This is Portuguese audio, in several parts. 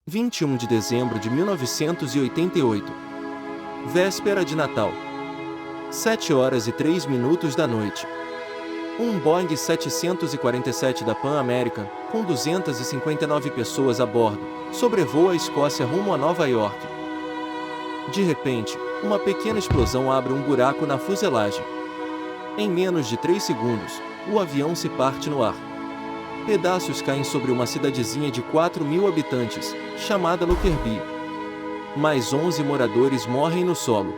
21 de dezembro de 1988. Véspera de Natal. 7h03 da noite. Um Boeing 747 da Pan American, com 259 pessoas a bordo, sobrevoa a Escócia rumo a Nova York. De repente, uma pequena explosão abre um buraco na fuselagem. Em menos de 3 segundos, o avião se parte no ar. Pedaços caem sobre uma cidadezinha de 4.000 habitantes, chamada Lockerbie. Mais 11 moradores morrem no solo.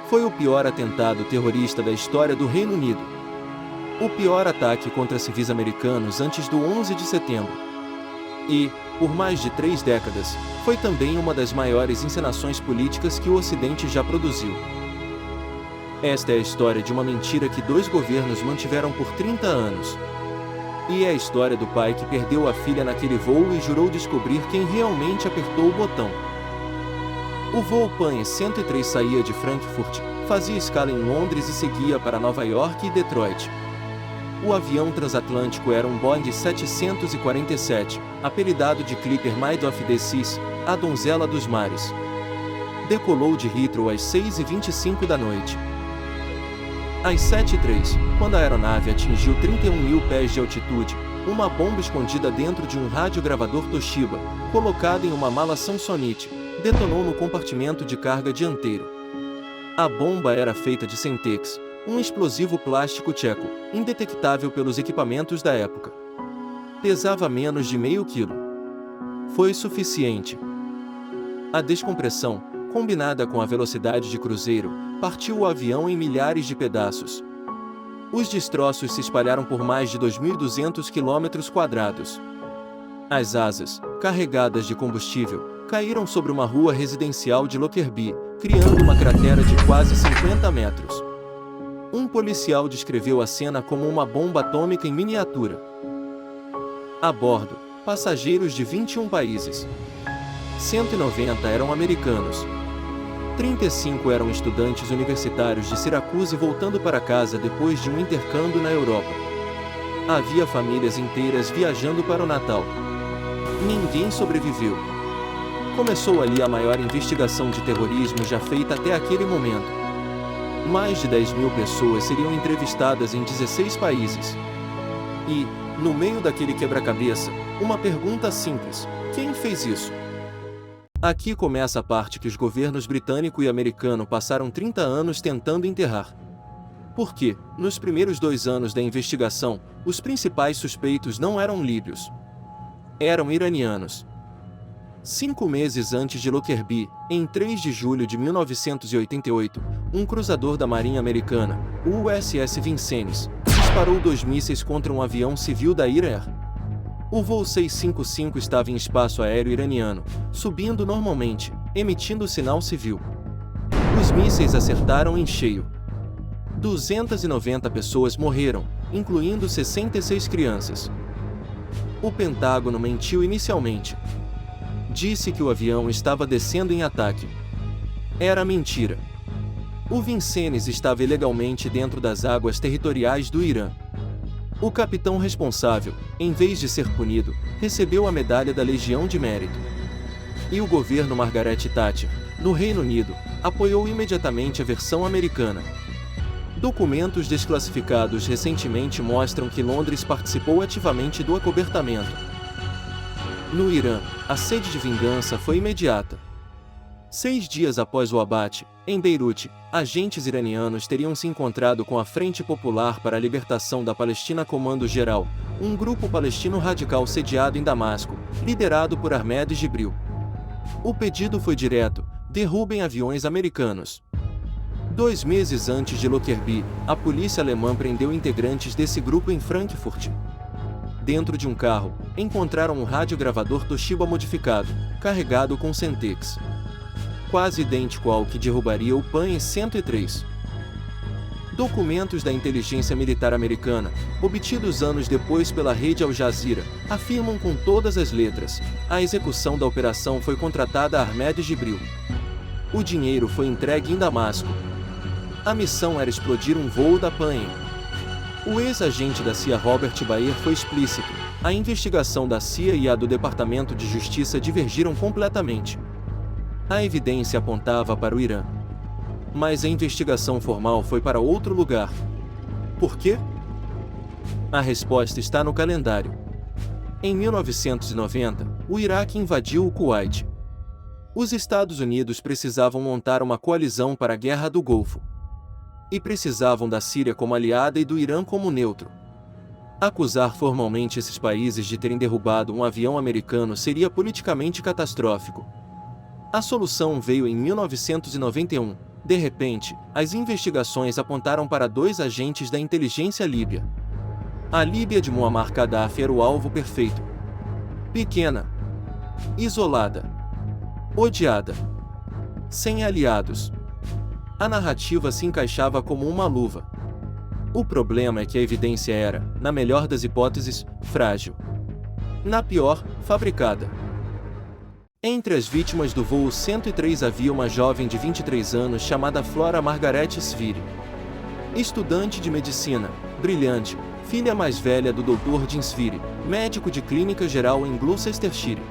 Foi o pior atentado terrorista da história do Reino Unido. O pior ataque contra civis americanos antes do 11 de setembro. E, por mais de 3 décadas, foi também uma das maiores encenações políticas que o Ocidente já produziu. Esta é a história de uma mentira que 2 governos mantiveram por 30 anos. E é a história do pai que perdeu a filha naquele voo e jurou descobrir quem realmente apertou o botão. O voo Pan 103 saía de Frankfurt, fazia escala em Londres e seguia para Nova York e Detroit. O avião transatlântico era um Boeing 747, apelidado de Clipper Maid of the Seas, a donzela dos mares. Decolou de Heathrow às 6h25 da noite. Às 7h03, quando a aeronave atingiu 31.000 pés de altitude, uma bomba escondida dentro de um radiogravador Toshiba, colocada em uma mala Samsonite, detonou no compartimento de carga dianteiro. A bomba era feita de Semtex, um explosivo plástico tcheco, indetectável pelos equipamentos da época. Pesava menos de meio quilo. Foi suficiente. A descompressão, combinada com a velocidade de cruzeiro, partiu o avião em milhares de pedaços. Os destroços se espalharam por mais de 2.200 km². As asas, carregadas de combustível, caíram sobre uma rua residencial de Lockerbie, criando uma cratera de quase 50 metros. Um policial descreveu a cena como uma bomba atômica em miniatura. A bordo, passageiros de 21 países. 190 eram americanos. 35 eram estudantes universitários de Syracuse voltando para casa depois de um intercâmbio na Europa. Havia famílias inteiras viajando para o Natal. Ninguém sobreviveu. Começou ali a maior investigação de terrorismo já feita até aquele momento. Mais de 10.000 pessoas seriam entrevistadas em 16 países. E, no meio daquele quebra-cabeça, uma pergunta simples: quem fez isso? Aqui começa a parte que os governos britânico e americano passaram 30 anos tentando enterrar. Porque, nos primeiros 2 anos da investigação, os principais suspeitos não eram líbios. Eram iranianos. 5 meses antes de Lockerbie, em 3 de julho de 1988, um cruzador da Marinha Americana, o USS Vincennes, disparou 2 mísseis contra um avião civil da Iran. O voo 655 estava em espaço aéreo iraniano, subindo normalmente, emitindo sinal civil. Os mísseis acertaram em cheio. 290 pessoas morreram, incluindo 66 crianças. O Pentágono mentiu inicialmente. Disse que o avião estava descendo em ataque. Era mentira. O Vincennes estava ilegalmente dentro das águas territoriais do Irã. O capitão responsável, em vez de ser punido, recebeu a medalha da Legião de Mérito. E o governo Margaret Thatcher, no Reino Unido, apoiou imediatamente a versão americana. Documentos desclassificados recentemente mostram que Londres participou ativamente do acobertamento. No Irã, a sede de vingança foi imediata. 6 dias após o abate, em Beirute, agentes iranianos teriam se encontrado com a Frente Popular para a Libertação da Palestina Comando Geral, um grupo palestino radical sediado em Damasco, liderado por Ahmed Jibril. O pedido foi direto: derrubem aviões americanos. 2 meses antes de Lockerbie, a polícia alemã prendeu integrantes desse grupo em Frankfurt. Dentro de um carro, encontraram um radiogravador Toshiba modificado, carregado com Semtex. Quase idêntico ao que derrubaria o Pan 103. Documentos da inteligência militar americana, obtidos anos depois pela rede Al Jazeera, afirmam com todas as letras: a execução da operação foi contratada a Ahmed Jibril. O dinheiro foi entregue em Damasco. A missão era explodir um voo da Pan. O ex-agente da CIA Robert Baer foi explícito: A investigação da CIA e a do Departamento de Justiça divergiram completamente. A evidência apontava para o Irã. Mas a investigação formal foi para outro lugar. Por quê? A resposta está no calendário. Em 1990, o Iraque invadiu o Kuwait. Os Estados Unidos precisavam montar uma coalizão para a Guerra do Golfo. E precisavam da Síria como aliada e do Irã como neutro. Acusar formalmente esses países de terem derrubado um avião americano seria politicamente catastrófico. A solução veio em 1991. De repente, as investigações apontaram para 2 agentes da inteligência líbia. A Líbia de Muammar Gaddafi era o alvo perfeito. Pequena, isolada, odiada, sem aliados. A narrativa se encaixava como uma luva. O problema é que a evidência era, na melhor das hipóteses, frágil. Na pior, fabricada. Entre as vítimas do voo 103 havia uma jovem de 23 anos chamada Flora Margaret Sviri. Estudante de medicina, brilhante, filha mais velha do Dr. Jim Sviri, médico de clínica geral em Gloucestershire.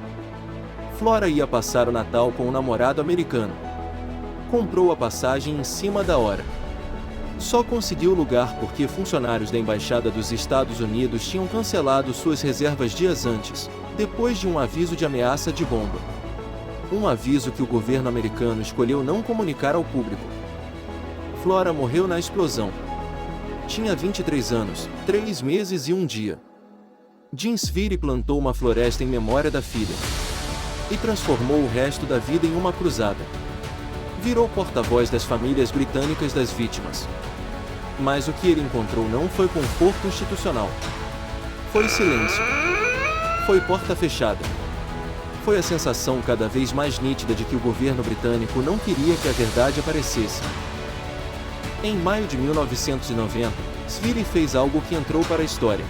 Flora ia passar o Natal com um namorado americano. Comprou a passagem em cima da hora. Só conseguiu lugar porque funcionários da Embaixada dos Estados Unidos tinham cancelado suas reservas dias antes, depois de um aviso de ameaça de bomba. Um aviso que o governo americano escolheu não comunicar ao público. Flora morreu na explosão. Tinha 23 anos, 3 meses e 1 dia. Jim Sviri plantou uma floresta em memória da filha. E transformou o resto da vida em uma cruzada. Virou porta-voz das famílias britânicas das vítimas. Mas o que ele encontrou não foi conforto institucional. Foi silêncio. Foi porta fechada. Foi a sensação cada vez mais nítida de que o governo britânico não queria que a verdade aparecesse. Em maio de 1990, Sviri fez algo que entrou para a história.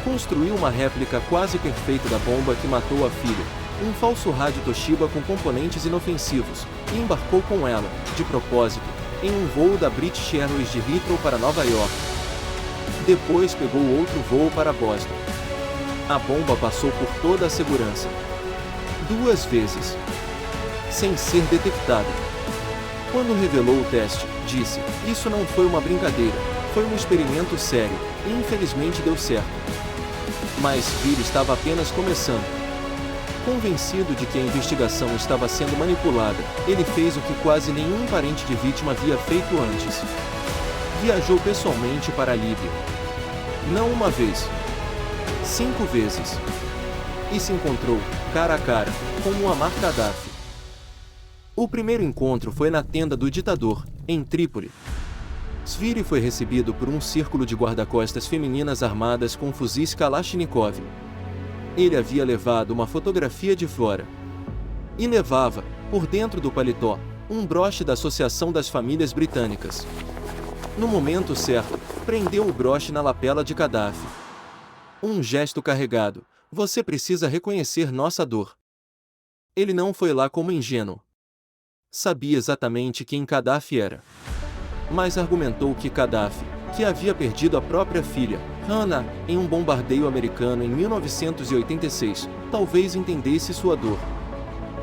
Construiu uma réplica quase perfeita da bomba que matou a filha, um falso rádio Toshiba com componentes inofensivos, e embarcou com ela, de propósito, em um voo da British Airways de Heathrow para Nova York. Depois pegou outro voo para Boston. A bomba passou por toda a segurança. 2 vezes. Sem ser detectada. Quando revelou o teste, disse: "Isso não foi uma brincadeira, foi um experimento sério, e infelizmente deu certo." Mas Sviri estava apenas começando. Convencido de que a investigação estava sendo manipulada, ele fez o que quase nenhum parente de vítima havia feito antes. Viajou pessoalmente para a Líbia. Não uma vez. 5 vezes. E se encontrou, cara a cara, com Muammar Gaddafi. O primeiro encontro foi na tenda do ditador, em Trípoli. Sviri foi recebido por um círculo de guarda-costas femininas armadas com fuzis Kalashnikov. Ele havia levado uma fotografia de Flora. E levava, por dentro do paletó, um broche da Associação das Famílias Britânicas. No momento certo, prendeu o broche na lapela de Gaddafi. Um gesto carregado: "Você precisa reconhecer nossa dor." Ele não foi lá como ingênuo. Sabia exatamente quem Gaddafi era. Mas argumentou que Gaddafi, que havia perdido a própria filha, Hannah, em um bombardeio americano em 1986, talvez entendesse sua dor.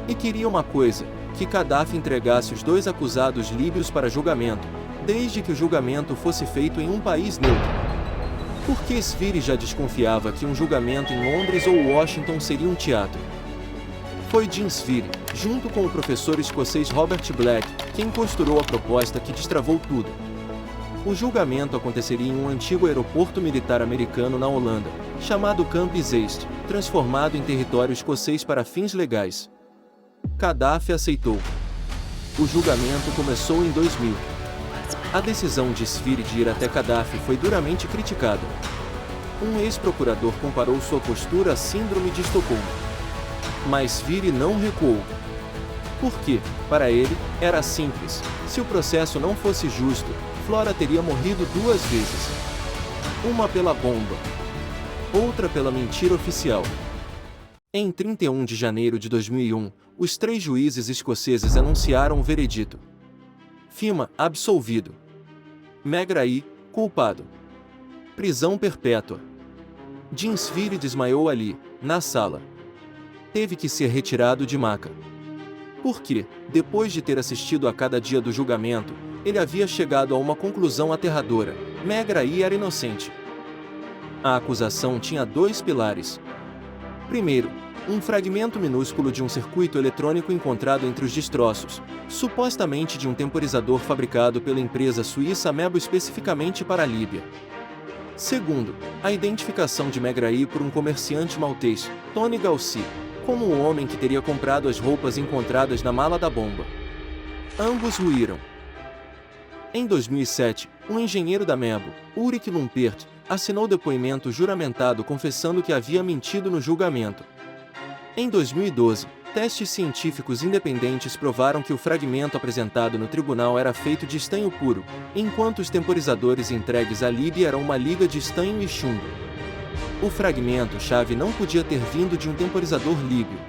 E queria uma coisa: que Gaddafi entregasse os 2 acusados líbios para julgamento, desde que o julgamento fosse feito em um país neutro. Porque Sviri já desconfiava que um julgamento em Londres ou Washington seria um teatro. Foi Jim Sviri, junto com o professor escocês Robert Black, quem costurou a proposta que destravou tudo. O julgamento aconteceria em um antigo aeroporto militar americano na Holanda, chamado Camp Zeist, transformado em território escocês para fins legais. Gaddafi aceitou. O julgamento começou em 2000. A decisão de Sviri de ir até Gaddafi foi duramente criticada. Um ex-procurador comparou sua postura à síndrome de Estocolmo. Mas Sviri não recuou. Porque, para ele, era simples: se o processo não fosse justo, Flora teria morrido 2 vezes. Uma pela bomba. Outra pela mentira oficial. Em 31 de janeiro de 2001, os 3 juízes escoceses anunciaram o veredito. Fima, absolvido. Megrahi, culpado. Prisão perpétua. Jinsvili desmaiou ali, na sala. Teve que ser retirado de maca. Porque, depois de ter assistido a cada dia do julgamento, ele havia chegado a uma conclusão aterradora: Megrahi era inocente. A acusação tinha dois pilares. Primeiro, um fragmento minúsculo de um circuito eletrônico encontrado entre os destroços, supostamente de um temporizador fabricado pela empresa suíça Mebo especificamente para a Líbia. Segundo, a identificação de Megrahi por um comerciante maltês, Tony Galci, como o homem que teria comprado as roupas encontradas na mala da bomba. Ambos ruíram. Em 2007, um engenheiro da Mebo, Ulrich Lumpert, assinou depoimento juramentado confessando que havia mentido no julgamento. Em 2012, testes científicos independentes provaram que o fragmento apresentado no tribunal era feito de estanho puro, enquanto os temporizadores entregues à Líbia eram uma liga de estanho e chumbo. O fragmento-chave não podia ter vindo de um temporizador líbio.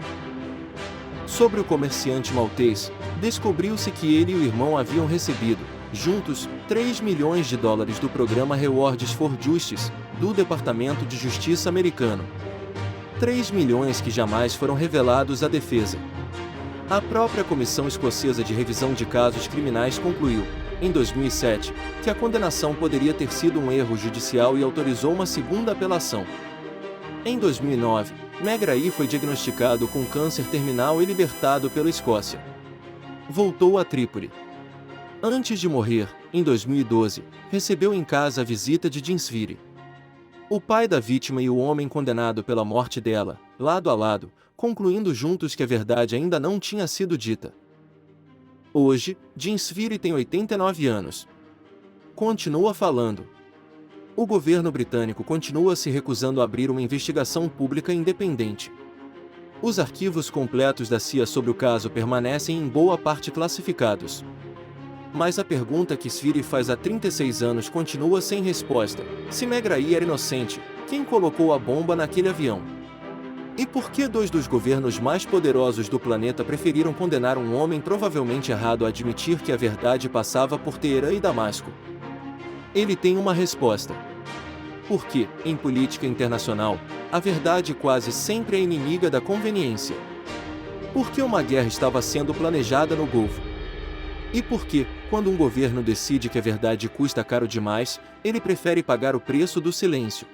Sobre o comerciante maltês, descobriu-se que ele e o irmão haviam recebido, juntos, $3 milhões do programa Rewards for Justice, do Departamento de Justiça americano. 3 milhões que jamais foram revelados à defesa. A própria Comissão Escocesa de Revisão de Casos Criminais concluiu, em 2007, que a condenação poderia ter sido um erro judicial e autorizou uma segunda apelação. Em 2009, Megrahi foi diagnosticado com câncer terminal e libertado pela Escócia. Voltou a Trípoli. Antes de morrer, em 2012, recebeu em casa a visita de Jinsvili. O pai da vítima e o homem condenado pela morte dela, lado a lado, concluindo juntos que a verdade ainda não tinha sido dita. Hoje, Jinsvili tem 89 anos. Continua falando. O governo britânico continua se recusando a abrir uma investigação pública independente. Os arquivos completos da CIA sobre o caso permanecem em boa parte classificados. Mas a pergunta que Svili faz há 36 anos continua sem resposta: se Megrahi era inocente, quem colocou a bomba naquele avião? E por que dois dos governos mais poderosos do planeta preferiram condenar um homem provavelmente errado a admitir que a verdade passava por Teherã e Damasco? Ele tem uma resposta. Porque, em política internacional, a verdade quase sempre é inimiga da conveniência. Porque uma guerra estava sendo planejada no Golfo. E por que, quando um governo decide que a verdade custa caro demais, ele prefere pagar o preço do silêncio?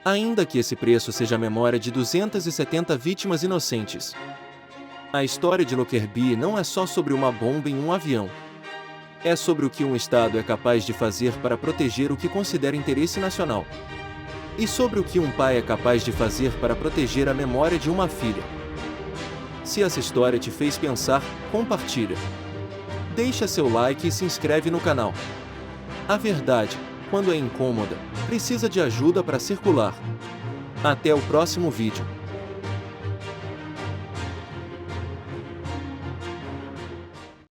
Ainda que esse preço seja a memória de 270 vítimas inocentes. A história de Lockerbie não é só sobre uma bomba em um avião. É sobre o que um Estado é capaz de fazer para proteger o que considera interesse nacional. E sobre o que um pai é capaz de fazer para proteger a memória de uma filha. Se essa história te fez pensar, compartilha. Deixa seu like e se inscreve no canal. A verdade, quando é incômoda, precisa de ajuda para circular. Até o próximo vídeo.